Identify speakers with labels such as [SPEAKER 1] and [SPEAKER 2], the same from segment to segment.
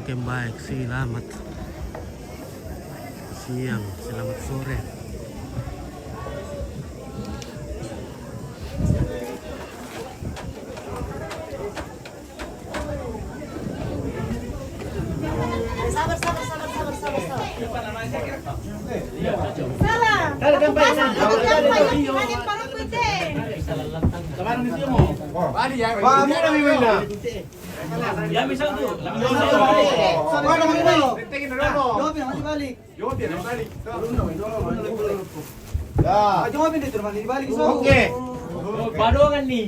[SPEAKER 1] Oke baik, selamat siang, selamat sore.
[SPEAKER 2] Ya misal tuh.
[SPEAKER 3] Oke.
[SPEAKER 2] Badongan nih.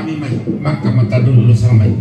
[SPEAKER 3] kami maka mata dulu sampai.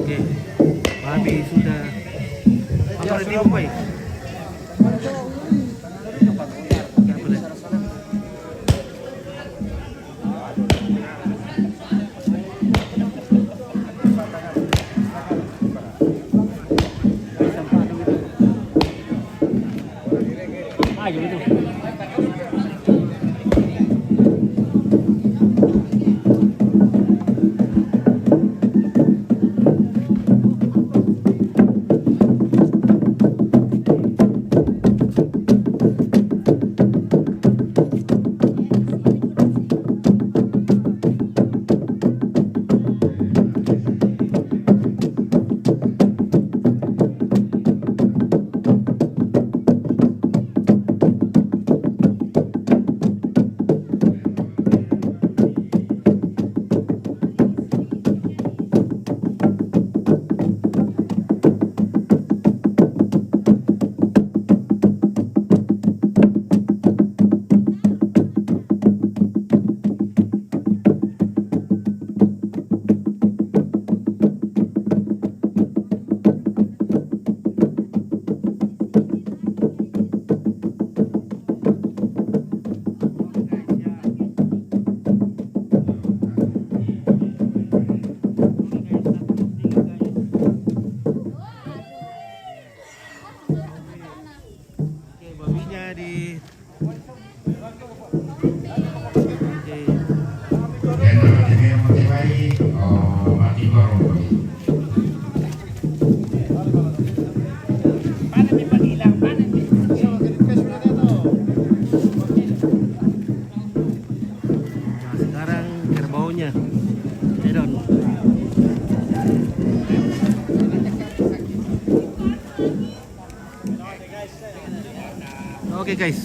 [SPEAKER 1] Oke, Babi sudah. Apa di Boy? Oke guys.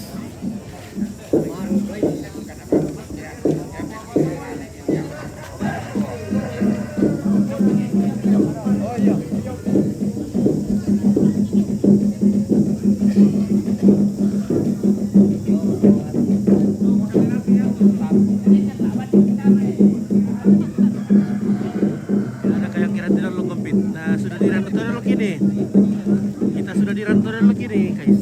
[SPEAKER 1] Ada kayak kira tidak lo kompet. Nah sudah di rantau lo kini. Kita sudah di rantau lo kini guys.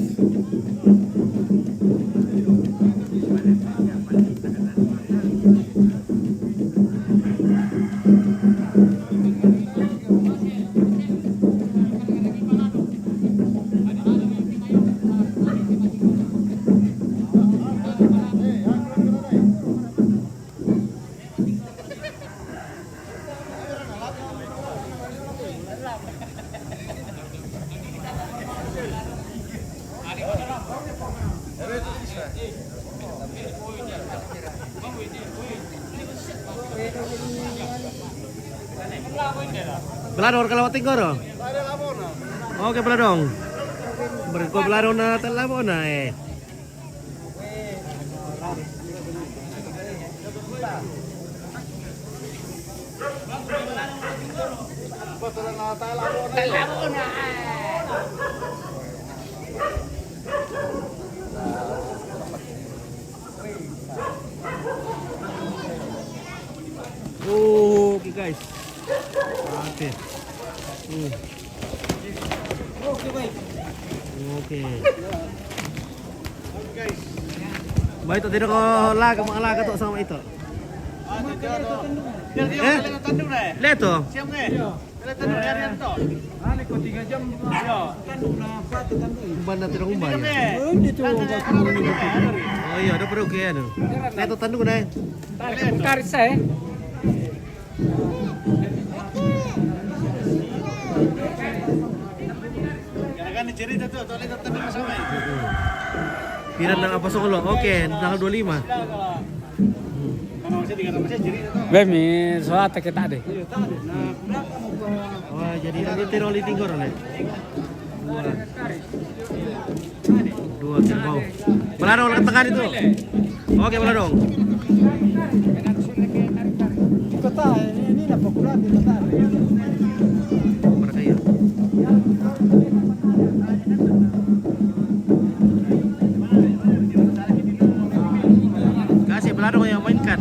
[SPEAKER 1] Belador kalau tinggal. Oke beladong. Berko beladong na talabo na eh. Talabo na. Oke guys. Oke. Oke baik. Oke. Guys. Baik tu tidak kau laga mga laga tu sama itu. Lihat tu.
[SPEAKER 2] Ano ko 3 jam. Yo.
[SPEAKER 1] Umban natin ang umban.
[SPEAKER 4] Dito
[SPEAKER 1] Oh iya, ada perlu kaya ano. Neto tanduk na.
[SPEAKER 4] karisa eh.
[SPEAKER 1] Piran ng apa solo. Oke, tanggal 25.
[SPEAKER 4] Bemi suatu kita deh.
[SPEAKER 1] Wah, jadi nanti tiroli tinggor nih. Dua kerbau. Beladong ke tengah itu. Oke, beladong.
[SPEAKER 4] Kota ini lah populer di kota.
[SPEAKER 1] Mereka ya. Kasih beladong yang mainkan.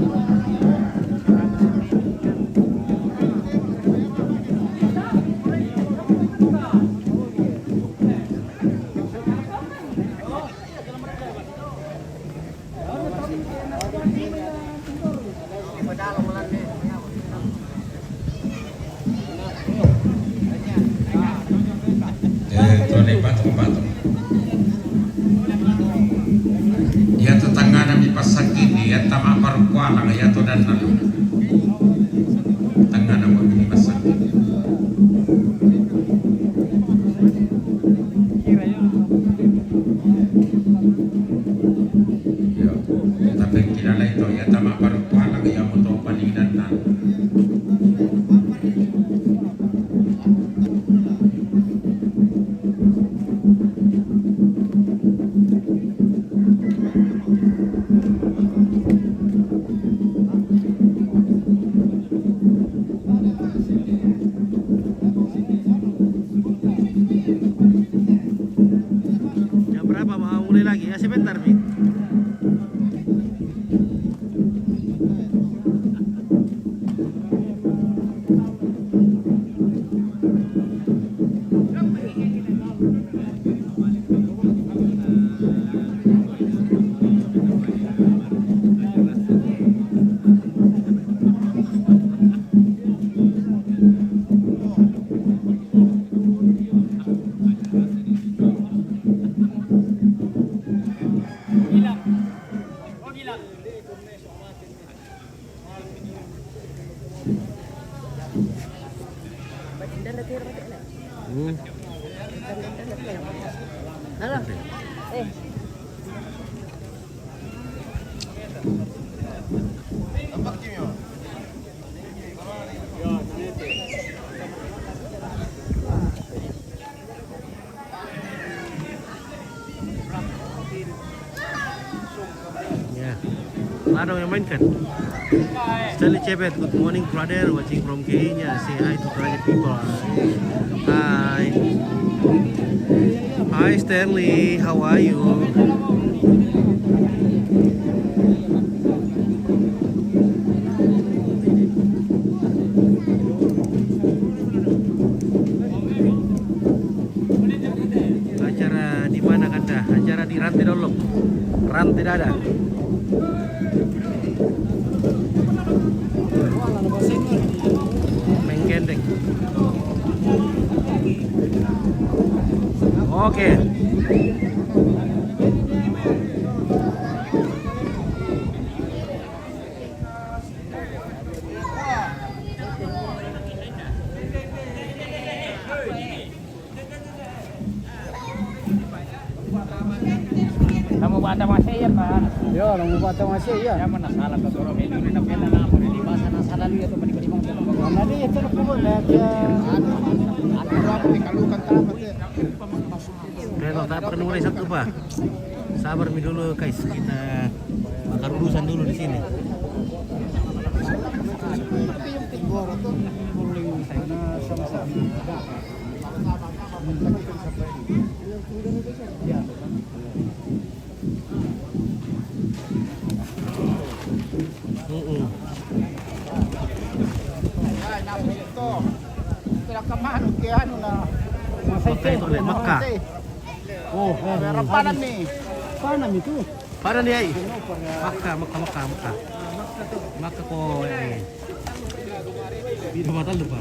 [SPEAKER 3] Tole patung-patung. Ya tetangga nami pasakit ya tama parkuala ya to dan nalu. Tangga nama bini pasakit. Ya, tapi kilala itu ya tama parkuala ya moto paling dan nalu.
[SPEAKER 1] Jam berapa mau mulai lagi? Ya sebentar, Bi. Ya, Beladong yang mainkan. Stanley Chebet, good morning brother, watching from Kenya. Say hi to Kenya people. Hi. Hi Stanley, how are you? Acara di mana Kanda? Acara di Rantai Dolok. Rantai Dada. Menggendeng. Oke.
[SPEAKER 4] Kamu baca masih ya Pak? Ya, kamu baca masih ya. Ya mana salah ke dorong ini udah pernah nang di bahasa nang salah lu itu di bang. Karena dia itu boleh dia anu dikalukan tamat ya.
[SPEAKER 1] Kalau tak perlu mulai satu Pak. Sabar mi dulu guys, kita bakar urusan dulu di sini.
[SPEAKER 4] Tapi yang tinggal itu boleh sana sama-sama. Ya.
[SPEAKER 1] Makkah itu lihat Makkah. Oh,
[SPEAKER 4] Panan nih. Panan itu.
[SPEAKER 1] Pada nih ay. Makkah. Makkah ko. Biro mata lupa.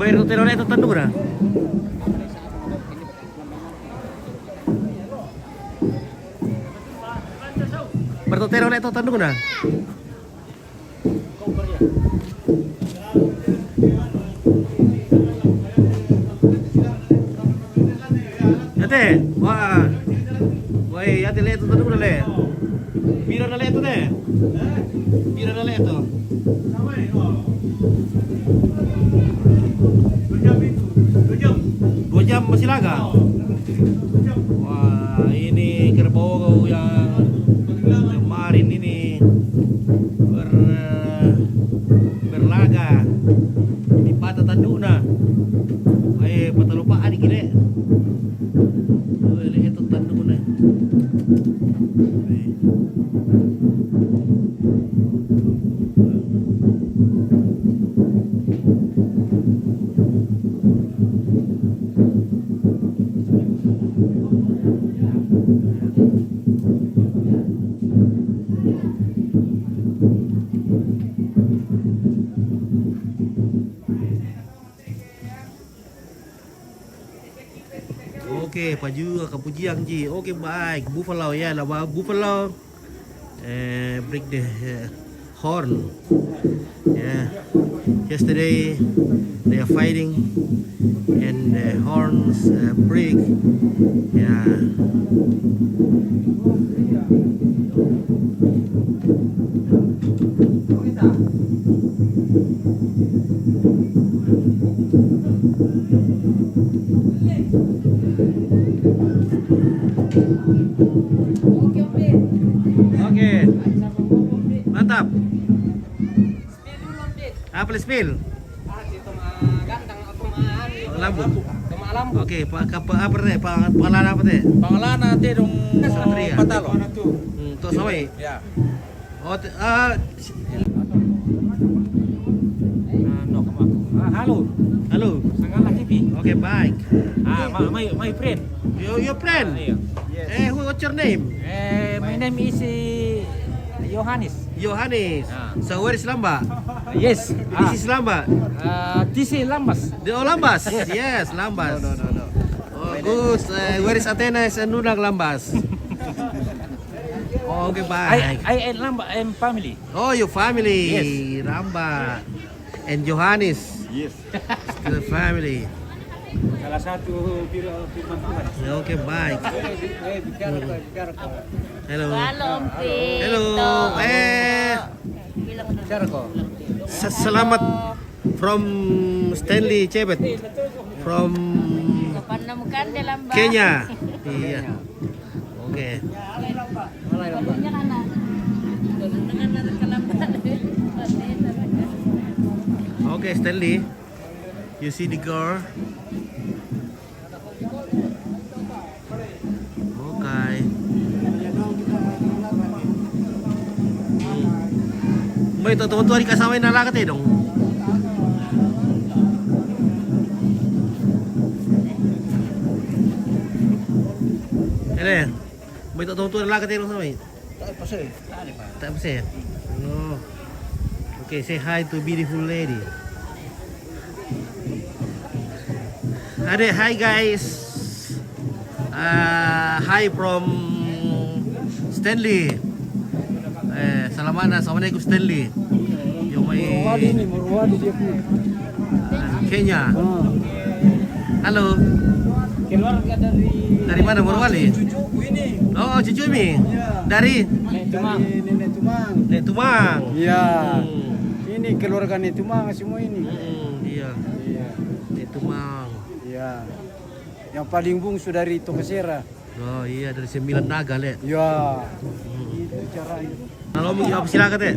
[SPEAKER 1] Bayar hotel oleh itu tentu na. Bertotero oleh itu tentu na. Ate, wah, wah, ya tele itu tentu na le. Biro na le itu ne. Biro na le itu. 2 jam masih laga. Wah, ini kerbau yang kemarin ini berlaga di patah tandukna. Patalupaan gile. Itu tandukna. Oke, paju ke Pujiang ji. Oke, baik. Buffalo ya, lah Buffalo. Break the horn. Yeah. Yesterday they are fighting and the horns break. Yeah. Oke. Mantap. Apa spill? Lampu. Oke, apa teh? Pangalan apa teh?
[SPEAKER 2] Pangalan nanti dong
[SPEAKER 1] Satria.
[SPEAKER 2] Patalo.
[SPEAKER 1] Tuh sampai.
[SPEAKER 2] Ya.
[SPEAKER 1] Oh,
[SPEAKER 2] Halo.
[SPEAKER 1] halo.
[SPEAKER 2] Sangala TV.
[SPEAKER 1] Oke, baik.
[SPEAKER 2] My friend.
[SPEAKER 1] Your friend. What's your name?
[SPEAKER 2] My name is Johannes.
[SPEAKER 1] Johannes.
[SPEAKER 2] Ah.
[SPEAKER 1] So where is Lamba?
[SPEAKER 2] Yes.
[SPEAKER 1] This is Lamba.
[SPEAKER 2] This is Lambas.
[SPEAKER 1] The Lambas. Yes, Lambas. No. Oh, good. Where is Atenas and Nunang Lambas? Oh, okay, bye.
[SPEAKER 2] I and Lamba and family.
[SPEAKER 1] Oh, your family.
[SPEAKER 2] Yes.
[SPEAKER 1] Lamba and Johannes.
[SPEAKER 2] Yes.
[SPEAKER 1] The family.
[SPEAKER 2] Salah satu firman Tuhan.
[SPEAKER 1] Okay, bye.
[SPEAKER 2] Bicara.
[SPEAKER 1] Hello.
[SPEAKER 5] Shalom, Tito.
[SPEAKER 1] Hello.
[SPEAKER 5] Bilang dulu.
[SPEAKER 2] Bicara kok.
[SPEAKER 1] Selamat from Stanley Chebet from
[SPEAKER 5] Panemukan dalam Mbak.
[SPEAKER 1] Kenya. Iya. Oke.
[SPEAKER 5] Bajunya kanan. Dengan nada kelamban.
[SPEAKER 1] Oke, Stanley. You see the girl? Okay. May teman-teman di kasaway na lakat eh dong. Ele, may teman-teman na lakat eh dong sa may. Tak pasal. No. Okay, say hi to beautiful lady. Hi guys. Hi from Stanley. Assalamualaikum Stanley. Yung may
[SPEAKER 2] Morwali dia pun.
[SPEAKER 1] Kenya. Halo.
[SPEAKER 2] Keluarga
[SPEAKER 1] Dari mana Morwali?
[SPEAKER 2] cucuku ini.
[SPEAKER 1] Oh, cucu mi. Dari
[SPEAKER 2] Nenek Tumang.
[SPEAKER 1] Nek Tumang.
[SPEAKER 2] Iya.
[SPEAKER 1] Hmm.
[SPEAKER 2] Ini keluarga Nenek Tumang semua ini.
[SPEAKER 1] Iya.
[SPEAKER 2] Iya.
[SPEAKER 1] Nek Tumang.
[SPEAKER 2] Iya. Yang paling bungsu dari Tokesera.
[SPEAKER 1] Oh iya, dari 9 naga le.
[SPEAKER 2] Ya. Itu cara itu.
[SPEAKER 1] Halo, mau apa silakan teh?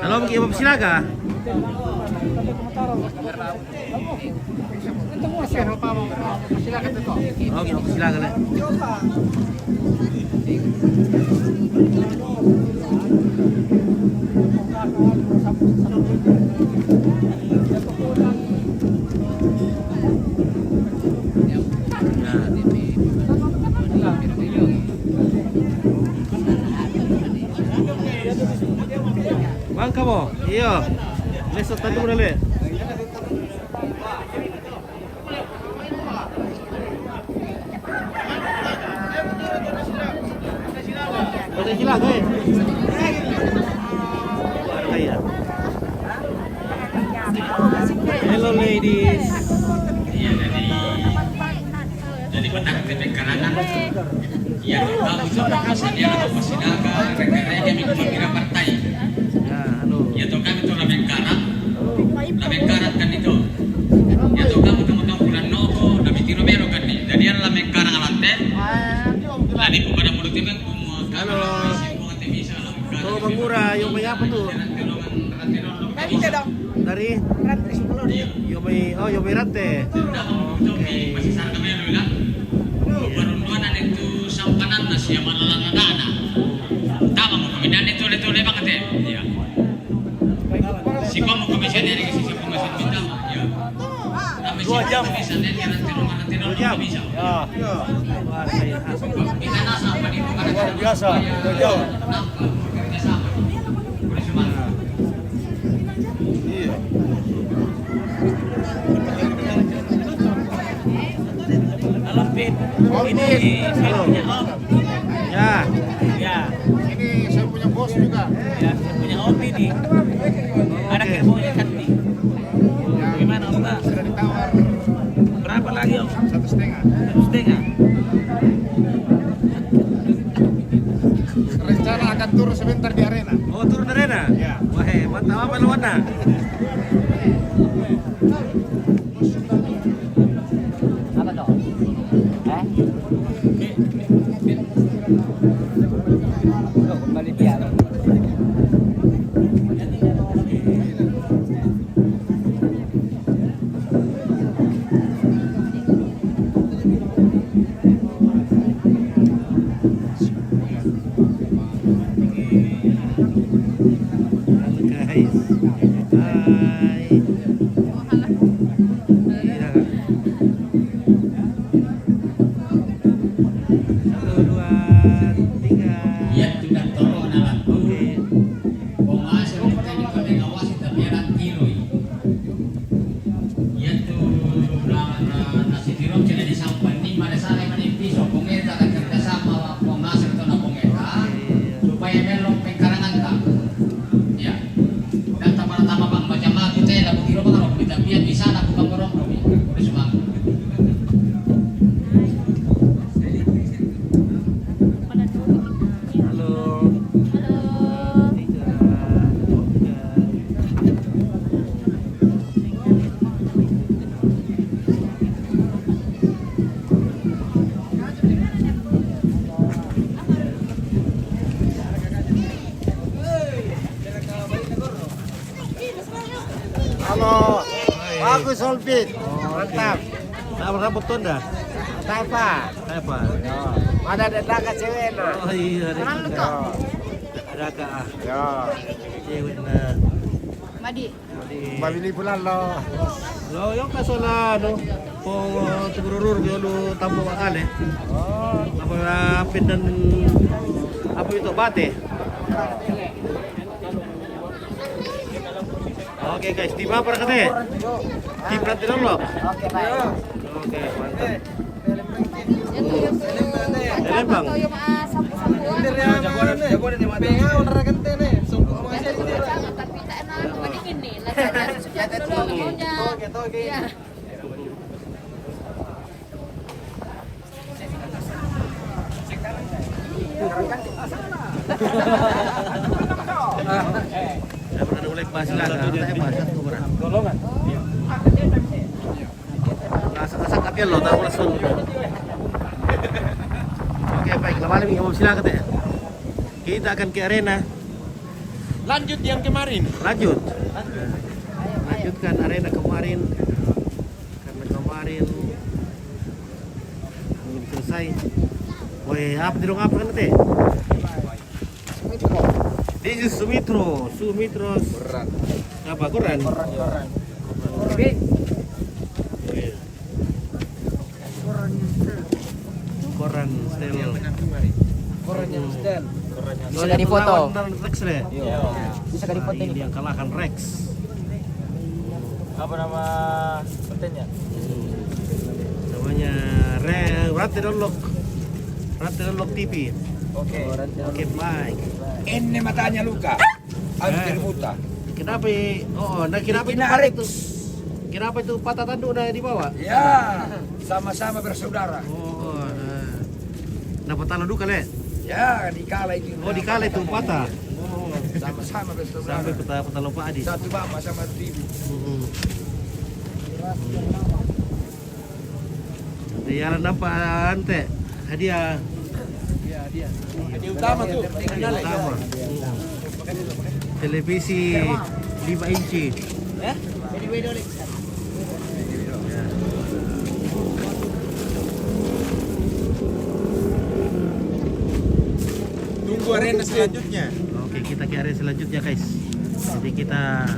[SPEAKER 1] Halo, mau apa silakan? Oke, silakan ya. Bangka mo? Iya. Lesot tadi mo dali. Ada sila guys. Kaya. Hello ladies.
[SPEAKER 3] Iya, jadi menang tepek karangan. Iya, kamu sudah kasih dia atau pasinaga, rekernya kami mengira partai.
[SPEAKER 1] Ya, halo.
[SPEAKER 3] Ya toh kami tuh labeng karat kan itu. Ya toh kamu kamu bulan nopo, nabi tiro mero kan nih. Jadi yang labeng karat alate. Ladi po pada mulut timen
[SPEAKER 1] Halo. Tuh Bang Mura, yung may apa tuh? Dari yung may rante.
[SPEAKER 3] Masih sarang kami dulu lah. Perunduan itu sampanan nasi yang malalang dana. Tama mo kami dan itu banget ya. Iya. Si kamu komisioner dari sisi komisioner minta. Ya. Kami
[SPEAKER 1] 2 jam.
[SPEAKER 3] bisa dan nanti
[SPEAKER 1] 2 jam.
[SPEAKER 3] bisa.
[SPEAKER 1] Ya.
[SPEAKER 3] Kita nasa apa di mana
[SPEAKER 2] Biasa, 2 jam.
[SPEAKER 3] kerja sama. Boleh semangat.
[SPEAKER 2] Iya.
[SPEAKER 1] Ini halo. Ya.
[SPEAKER 4] Ya,
[SPEAKER 2] Ini saya punya bos juga.
[SPEAKER 4] ya, saya punya om ini. Ada kerbonya kan nih. Gimana om?
[SPEAKER 2] Sudah ditawar
[SPEAKER 4] Berapa lagi om?
[SPEAKER 2] 1,5.
[SPEAKER 4] 1,5.
[SPEAKER 2] Rencana akan turun sebentar di arena.
[SPEAKER 1] Oh, turun arena?
[SPEAKER 2] Ya.
[SPEAKER 1] Wah, mantap apa lawannya?
[SPEAKER 4] Apa dong? Kembali piala.
[SPEAKER 1] Halo guys. Hai. Iya. 1, 2, 3.
[SPEAKER 3] Ya sudah tolong anak.
[SPEAKER 1] Oke.
[SPEAKER 3] Pengasih kita ini pada ngawasi tapi orang tiroi. Ya tuh nasi tiroi jadi disampan ni mana sana mana piso pengeta dan kerjasama pengasih itu na pengeta supaya melong pengkarangan tak. Ya. Dan tama-tama bang macam aku teh lagu tiroi bang orang kita biar bisa lagu bang orang kami. Boleh semangat.
[SPEAKER 1] Halo.
[SPEAKER 5] Halo.
[SPEAKER 1] 3.
[SPEAKER 2] Halo. Bagus Solpit. Mantap.
[SPEAKER 1] Nah, berapa ton dah?
[SPEAKER 2] Apa?
[SPEAKER 1] Apa?
[SPEAKER 2] Ada dadakan cewek nah.
[SPEAKER 1] Oh iya,
[SPEAKER 2] Ya.
[SPEAKER 1] ada kak.
[SPEAKER 2] Ya.
[SPEAKER 1] Cewek na.
[SPEAKER 5] Madi.
[SPEAKER 2] Mabili bulan lo.
[SPEAKER 1] Lo yung kaso na ano, kung sigururur yung lo tambo akal eh.
[SPEAKER 2] Oh.
[SPEAKER 1] Apa pindan apa itu bate? Oke guys, di mana para kate? Di perhatian lo.
[SPEAKER 4] Oke, baik.
[SPEAKER 1] Oke, mantap.
[SPEAKER 5] Itu
[SPEAKER 1] Bang.
[SPEAKER 5] yung sampu-sampuan. Tapi tak na maningin ni. Sudah dulu maunya. Ya.
[SPEAKER 1] Ya pernah mulai bahas lah, saya bahas satu orang.
[SPEAKER 4] Golongan.
[SPEAKER 1] Nasa kapil lo, tahu langsung. Oke baik, malam ini silakan teh. Kita akan ke arena.
[SPEAKER 2] Lanjut yang kemarin.
[SPEAKER 1] Lanjut. lanjutkan arena kemarin karena kemarin belum selesai. Woi, apa dong apa kan teh? This is Sumitro, apa koran? Koran style.
[SPEAKER 2] Koran yang stel.
[SPEAKER 4] Bisa gak dipoto?
[SPEAKER 1] Rex deh.
[SPEAKER 4] Bisa gak dipoto
[SPEAKER 1] Ini
[SPEAKER 4] ini?
[SPEAKER 1] yang kalahkan Rex.
[SPEAKER 4] Apa nama kontennya?
[SPEAKER 1] Namanya Ratterlock TV.
[SPEAKER 4] Oke.
[SPEAKER 1] Oke, baik.
[SPEAKER 2] Ini matanya luka. Hampir buta.
[SPEAKER 1] Kenapa? Nah kenapa itu
[SPEAKER 2] Ini
[SPEAKER 1] patah
[SPEAKER 2] Alex.
[SPEAKER 1] itu? Kenapa itu patah tanduk udah dibawa?
[SPEAKER 2] Ya, sama-sama bersaudara.
[SPEAKER 1] Nah patah duka le?
[SPEAKER 2] Ya, dikala itu.
[SPEAKER 1] Oh dikala itu patah.
[SPEAKER 2] Sama-sama bersaudara.
[SPEAKER 1] Sampai patah lupa Adi.
[SPEAKER 2] Satu bapak sama ibu.
[SPEAKER 1] Jalan nampak ante hadiah.
[SPEAKER 2] Hadiah utama tuh.
[SPEAKER 1] Utama. Televisi 5 inci.
[SPEAKER 2] Tunggu arena selanjutnya.
[SPEAKER 1] Oke, kita ke area selanjutnya guys. Jadi kita